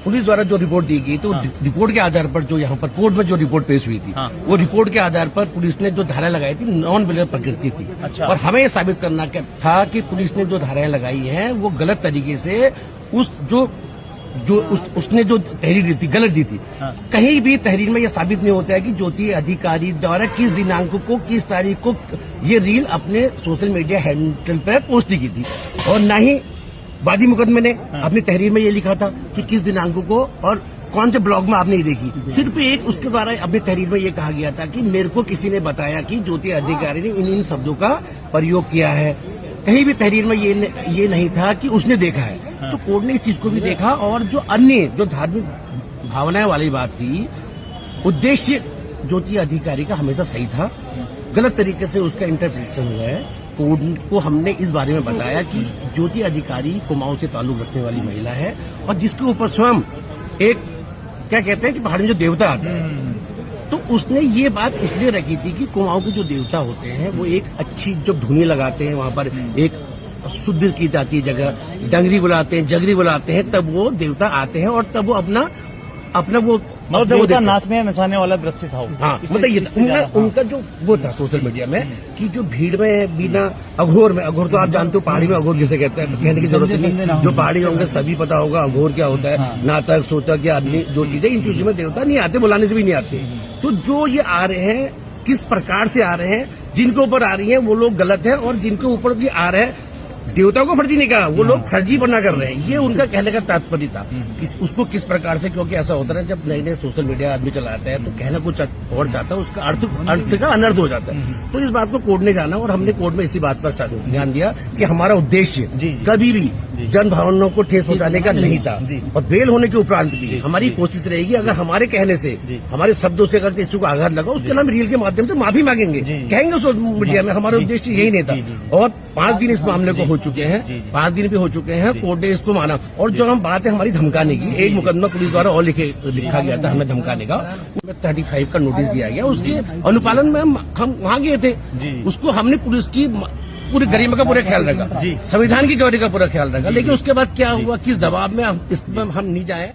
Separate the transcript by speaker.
Speaker 1: Police द्वारा जो report दी गई तो रिपोर्ट के आधार पर जो यहाँ पर कोर्ट में जो रिपोर्ट पेश हुई थी वो रिपोर्ट के आधार पर पुलिस ने जो धारा लगाई थी नॉन वेलिड प्रकृति थी।
Speaker 2: अच्छा।
Speaker 1: और हमें ये साबित करना था कि पुलिस ने जो धाराएं लगाई हैं वो गलत तरीके से उसने जो तहरीर दी थी गलत दी थी। कहीं भी तहरीर में यह साबित नहीं होता है कि ज्योति अधिकारी द्वारा किस दिनांक को किस तारीख को ये रील अपने सोशल मीडिया हैंडल पर पोस्ट की थी, और न ही वादी मुकदमे ने अपनी तहरीर में ये लिखा था कि किस दिनांक को और कौन से ब्लॉग में आपने ये देखी। सिर्फ एक उसके द्वारा अपनी तहरीर में ये कहा गया था कि मेरे को किसी ने बताया कि ज्योति अधिकारी ने इन शब्दों का प्रयोग किया है। कहीं भी तहरीर में ये नहीं था कि उसने देखा है। तो कोर्ट ने इस चीज को भी देखा, और जो अन्य जो धार्मिक भावनाएं वाली बात थी, उद्देश्य ज्योति अधिकारी का हमेशा सही था, गलत तरीके से उसका इंटरप्रिटेशन हुआ है। कोर्ट को हमने इस बारे में बताया कि ज्योति अधिकारी कुमाऊं से ताल्लुक रखने वाली महिला है, और जिसके ऊपर स्वयं एक क्या कहते हैं कि पहाड़ी में जो देवता आता है, तो उसने ये बात इसलिए रखी थी कि कुमाऊं के जो देवता होते हैं वो एक अच्छी जब धुनी लगाते हैं, वहां पर एक शुद्ध की जाती है जगह, डंगरी बुलाते हैं, जगरी बुलाते हैं, तब वो देवता आते हैं और तब वो अपना वो
Speaker 2: देवता नाचने नचाने वाला दृश्य था।
Speaker 1: हाँ, मतलब ये उनका जो वो था सोशल मीडिया में कि जो भीड़ में बिना अघोर में, अघोर तो आप जानते हो पहाड़ी में अघोर किसे कहते हैं, कहने की जरूरत नहीं, जो पहाड़ी होंगे सभी पता होगा अघोर क्या होता है। नाटक सोतक या आदमी जो चीजें, इन चीजों में देवता नहीं आते, बुलाने से भी नहीं आते। तो जो ये आ रहे हैं किस प्रकार से आ रहे हैं, जिनके ऊपर आ रही है वो लोग गलत है, और जिनके ऊपर ये आ रहे हैं देवता को फर्जी नहीं कहा, वो लोग फर्जी बना कर रहे हैं। ये उनका कहने का तात्पर्य था। उसको किस प्रकार से, क्योंकि ऐसा होता है जब नए नए सोशल मीडिया आदमी चलाता है तो कहना कुछ और चाहता है, उसका अर्थ का अनर्थ हो जाता है। तो इस बात को कोर्ट ने जाना, और हमने कोर्ट में इसी बात पर ध्यान दिया कि हमारा उद्देश्य कभी भी जन भावनाओं को ठेस पहुंचाने का नहीं था, और बेल होने के उपरांत भी हमारी कोशिश रहेगी अगर हमारे कहने से, हमारे शब्दों से अगर किसी को आघात लगा, उसके नाम रील के माध्यम से माफी मांगेंगे, कहेंगे सोशल मीडिया में। हमारा उद्देश्य यही नहीं था, और 5 दिन इस मामले को हो चुके हैं, 5 दिन भी हो चुके हैं, कोर्ट ने इसको माना। और जो हम बात है हमारी धमकाने की, एक मुकदमा पुलिस द्वारा और लिखा गया था हमें धमकाने का, 35 का नोटिस दिया गया, उसके अनुपालन में हम वहाँ गए थे। उसको हमने पुलिस की पूरी गरिमा का पूरा ख्याल रखा, संविधान की गौरव का पूरा ख्याल रखा, लेकिन उसके बाद क्या हुआ, किस दबाव में इसमें हम नहीं जाए।